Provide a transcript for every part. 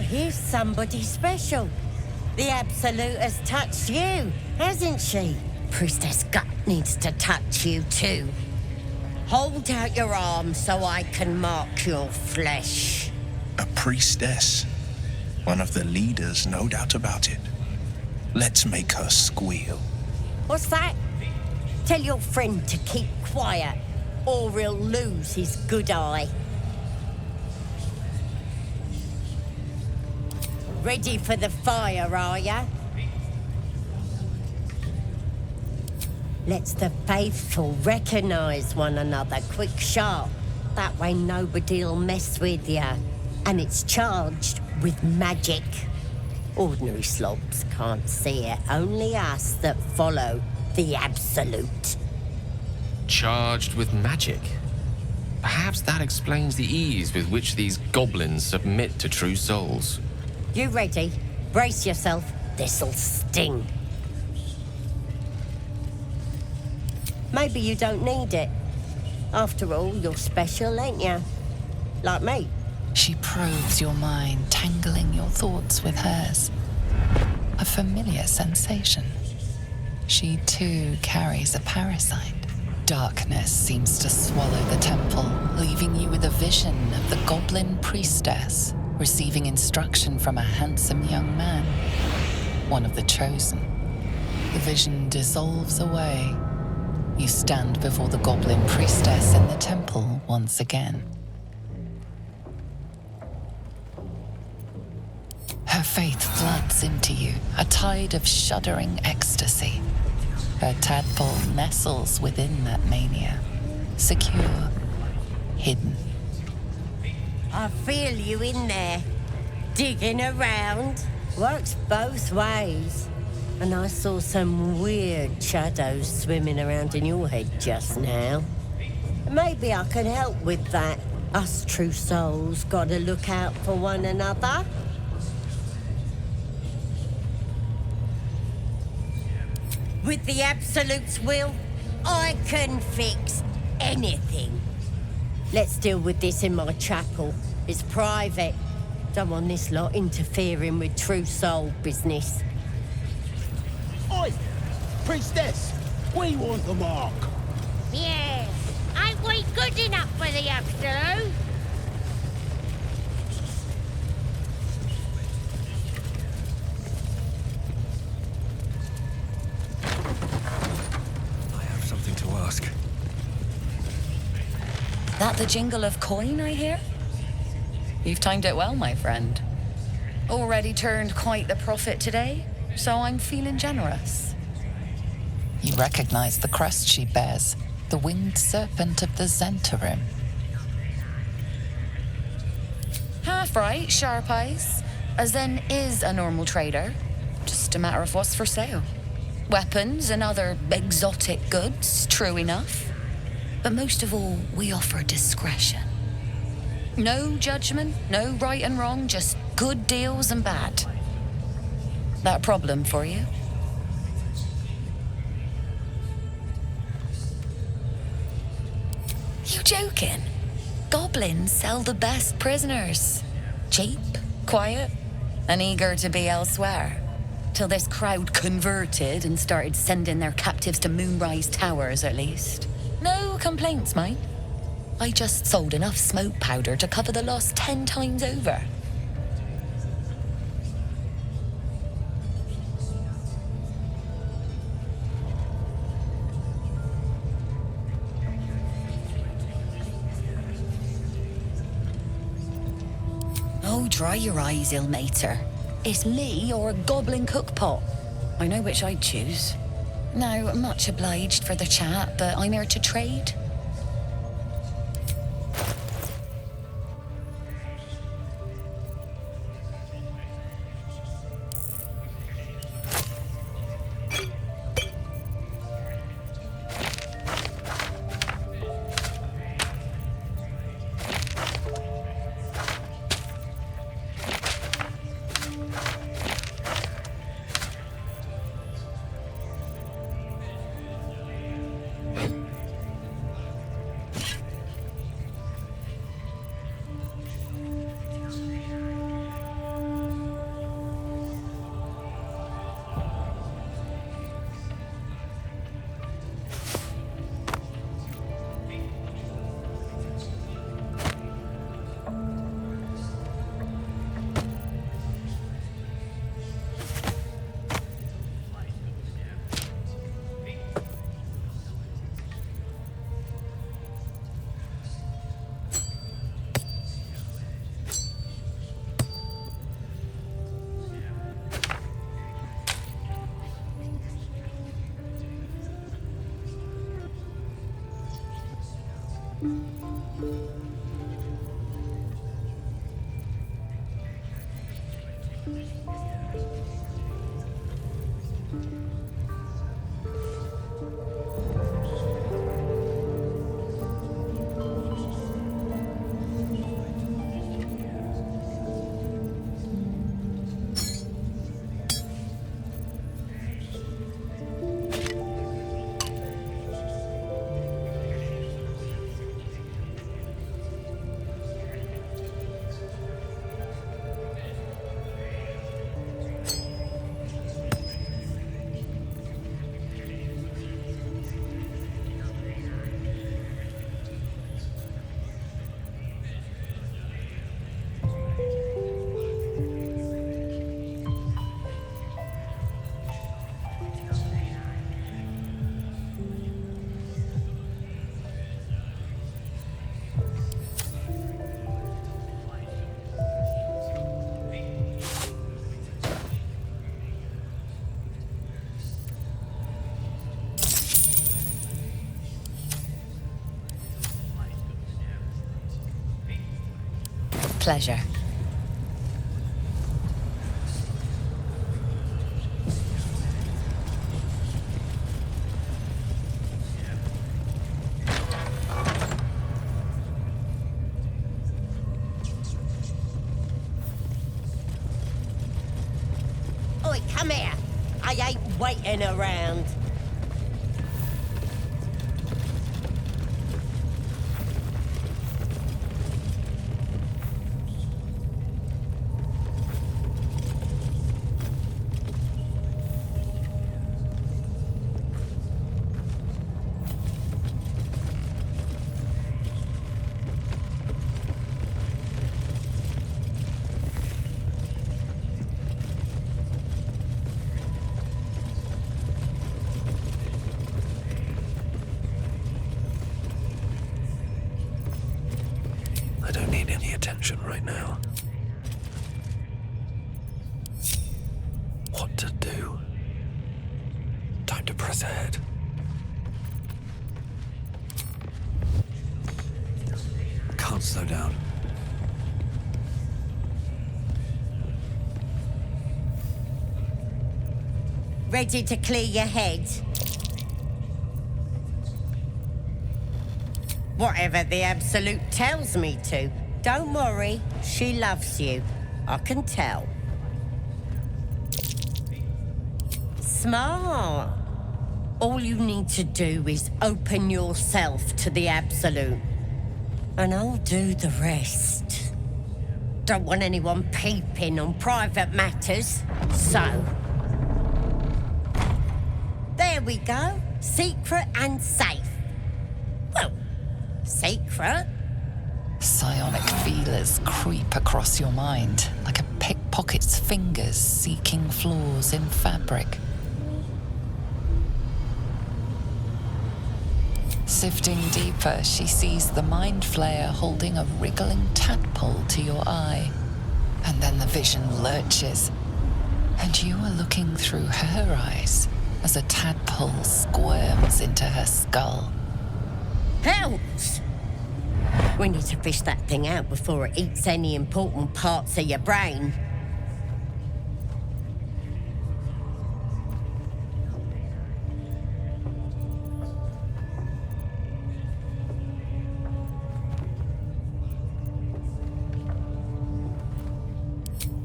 here's somebody special. The Absolute has touched you, hasn't she? Priestess Gut needs to touch you too. Hold out your arm so I can mark your flesh. A priestess. One of the leaders, no doubt about it. Let's make her squeal. What's that? Tell your friend to keep quiet, or he'll lose his good eye. Ready for the fire, are ya? Let's the faithful recognise one another quick sharp. That way nobody'll mess with ya. And it's charged with magic. Ordinary slobs can't see it, only us that follow the Absolute. Charged with magic? Perhaps that explains the ease with which these goblins submit to true souls. You ready? Brace yourself. This'll sting. Maybe you don't need it. After all, you're special, ain't you? Like me. She probes your mind, tangling your thoughts with hers. A familiar sensation. She too carries a parasite. Darkness seems to swallow the temple, leaving you with a vision of the goblin priestess receiving instruction from a handsome young man, one of the chosen. The vision dissolves away. You stand before the goblin priestess in the temple once again. Her faith floods into you, a tide of shuddering ecstasy. Her tadpole nestles within that mania, secure, hidden. I feel you in there, digging around. Works both ways. And I saw some weird shadows swimming around in your head just now. Maybe I can help with that. Us true souls gotta look out for one another. With the Absolute's will, I can fix anything. Let's deal with this in my chapel. It's private. Don't want this lot interfering with true soul business. Oi! Priestess! We want the mark! Yes, ain't we good enough for the Absolute? I have something to ask. That the jingle of coin I hear? You've timed it well, my friend. Already turned quite the profit today, so I'm feeling generous. You recognize the crest she bears, the winged serpent of the Zentarim. Half right, sharp eyes. A Zen is a normal trader. Just a matter of what's for sale. Weapons and other exotic goods, true enough. But most of all, we offer discretion. No judgment, no right and wrong, just good deals and bad. That a problem for you? You joking? Goblins sell the best prisoners. Cheap, quiet, and eager to be elsewhere. Till this crowd converted and started sending their captives to Moonrise Towers, at least. No complaints, mate. I just sold enough smoke powder to cover the loss 10 times over. Oh, dry your eyes, ill-mater. It's me or a goblin cookpot. I know which I'd choose. Now, much obliged for the chat, but I'm here to trade. Pleasure. Oi, come here. I ain't waiting around. I don't need any attention right now. What to do? Time to press ahead. Can't slow down. Ready to clear your head? Whatever the Absolute tells me to. Don't worry, she loves you. I can tell. Smart. All you need to do is open yourself to the Absolute. And I'll do the rest. Don't want anyone peeping on private matters, so... There we go. Secret and safe. Well, secret. Psionic feelers creep across your mind like a pickpocket's fingers seeking flaws in fabric. Sifting deeper, she sees the mind flayer holding a wriggling tadpole to your eye. And then the vision lurches, and you are looking through her eyes as a tadpole squirms into her skull. Helps! We need to fish that thing out before it eats any important parts of your brain.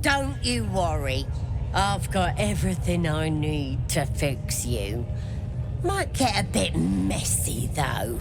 Don't you worry. I've got everything I need to fix you. Might get a bit messy, though.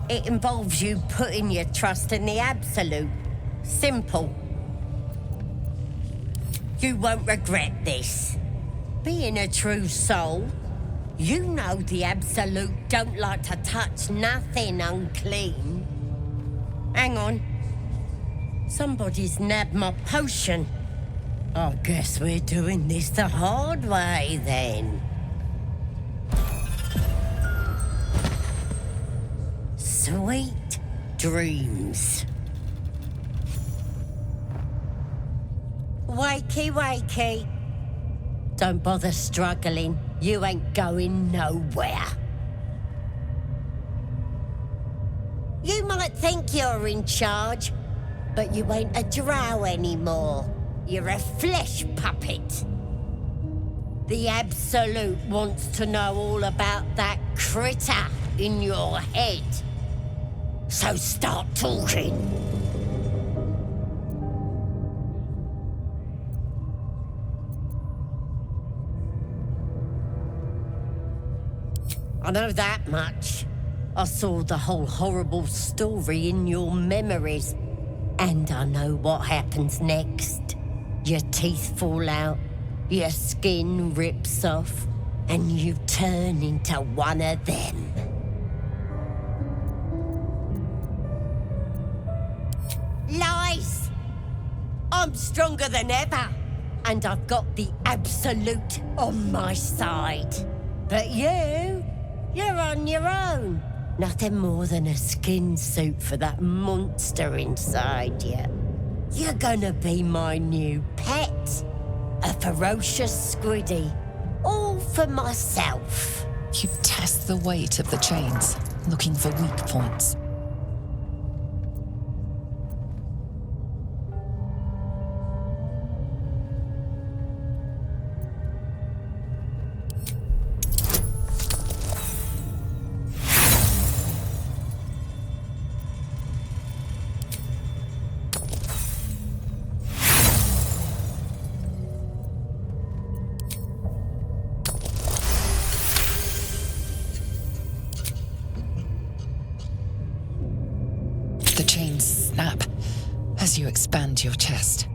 It involves you putting your trust in the Absolute. Simple. You won't regret this. Being a true soul, you know the Absolute don't like to touch nothing unclean. Hang on. Somebody's nabbed my potion. I guess we're doing this the hard way, then. Sweet dreams. Wakey, wakey. Don't bother struggling. You ain't going nowhere. You might think you're in charge, but you ain't a drow anymore. You're a flesh puppet. The Absolute wants to know all about that critter in your head. So start talking. I know that much. I saw the whole horrible story in your memories. And I know what happens next. Your teeth fall out, your skin rips off, and you turn into one of them. Lies! I'm stronger than ever, and I've got the Absolute on my side. But you're on your own. Nothing more than a skin suit for that monster inside you. You're gonna be my new pet. A ferocious squiddy. All for myself. You test the weight of the chains, looking for weak points. The chains snap as you expand your chest.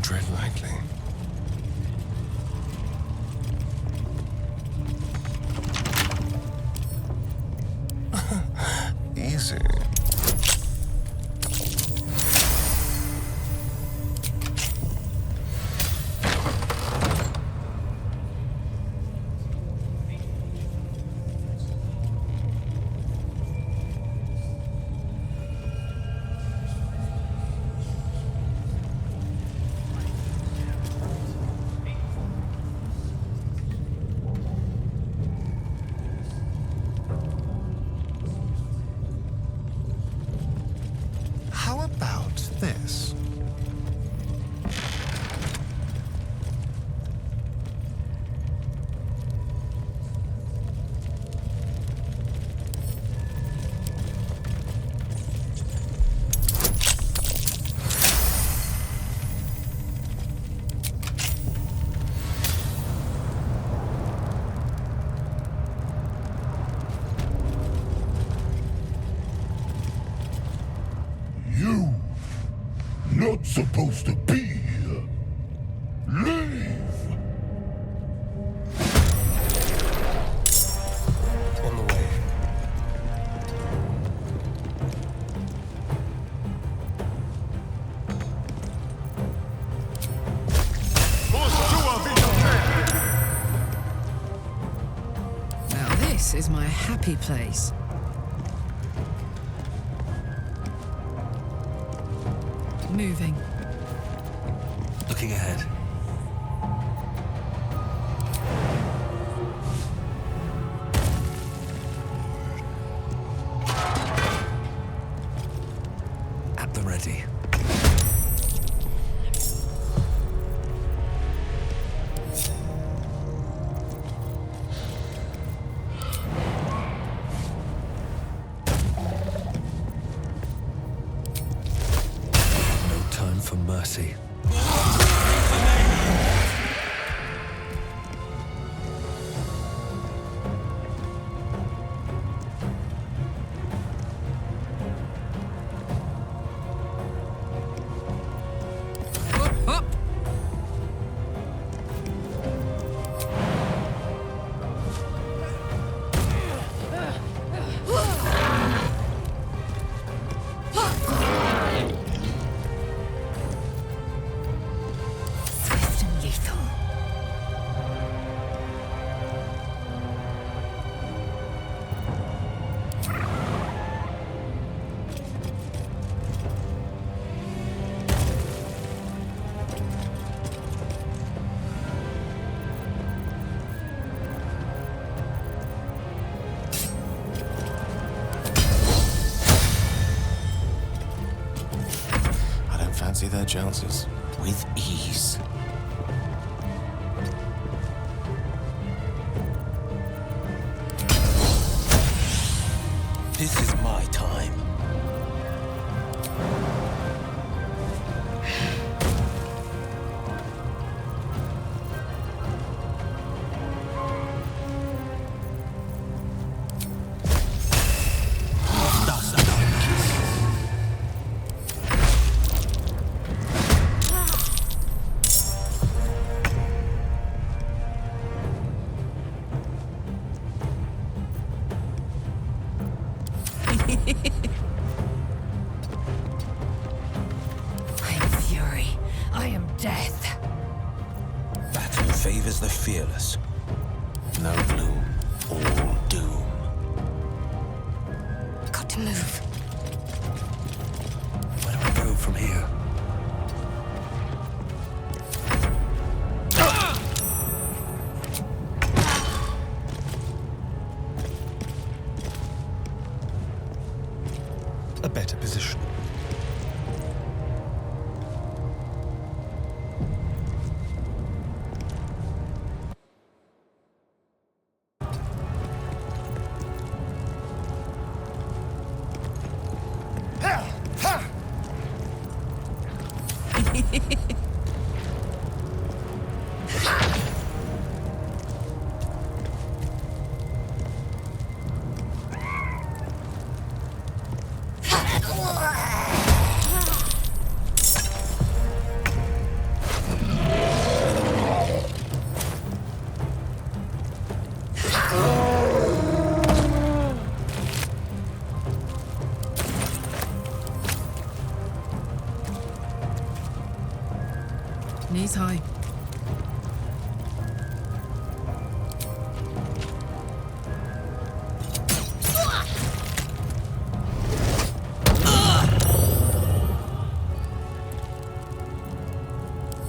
Tread lightly. Easy. How about this? You not supposed to be here. Leave. happy place. Moving. Looking ahead. At the ready. For mercy. Fancy their chances. With ease. This is my time. I am fury. I am death. Battle favors the fearless. No gloom, all doom. Got to move. Where do I go from here? A better position. Knees high.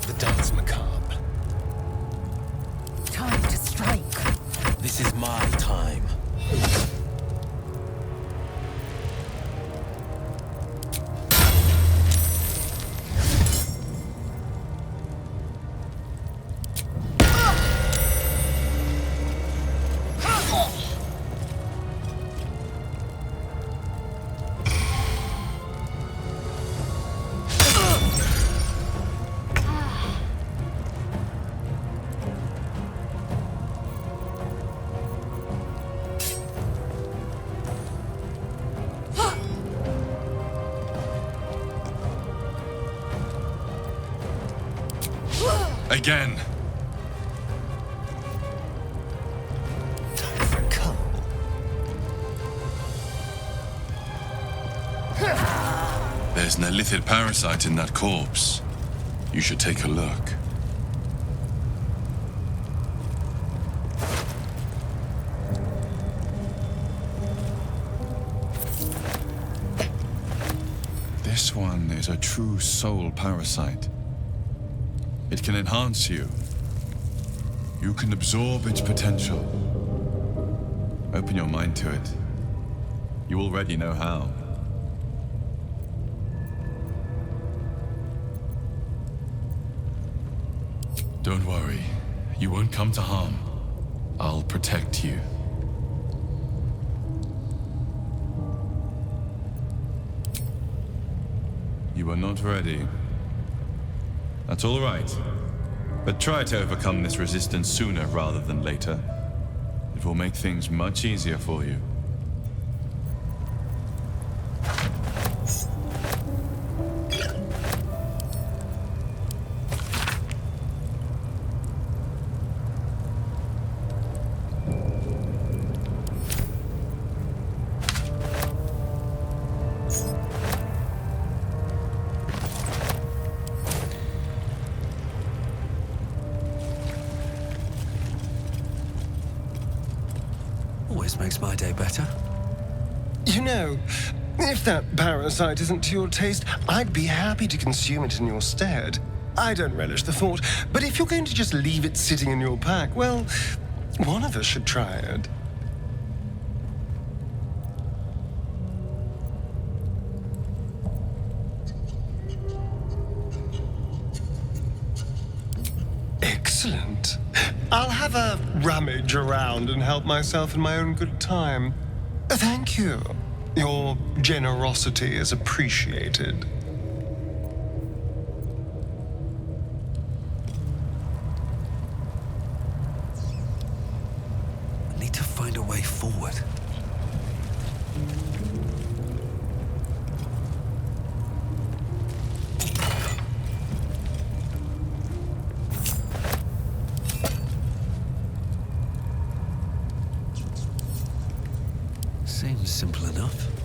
The dance macabre. Time to strike. This is my time. Again. Time for cull. There's an illithid parasite in that corpse. You should take a look. This one is a true soul parasite. It can enhance you. You can absorb its potential. Open your mind to it. You already know how. Don't worry. You won't come to harm. I'll protect you. You are not ready. That's all right. But try to overcome this resistance sooner rather than later. It will make things much easier for you. Always makes my day better. You know, if that parasite isn't to your taste, I'd be happy to consume it in your stead. I don't relish the thought, but if you're going to just leave it sitting in your pack, well, one of us should try it. Excellent. I'll have a rummage around and help myself in my own good time. Thank you. Your generosity is appreciated. I need to find a way forward. Seems simple enough.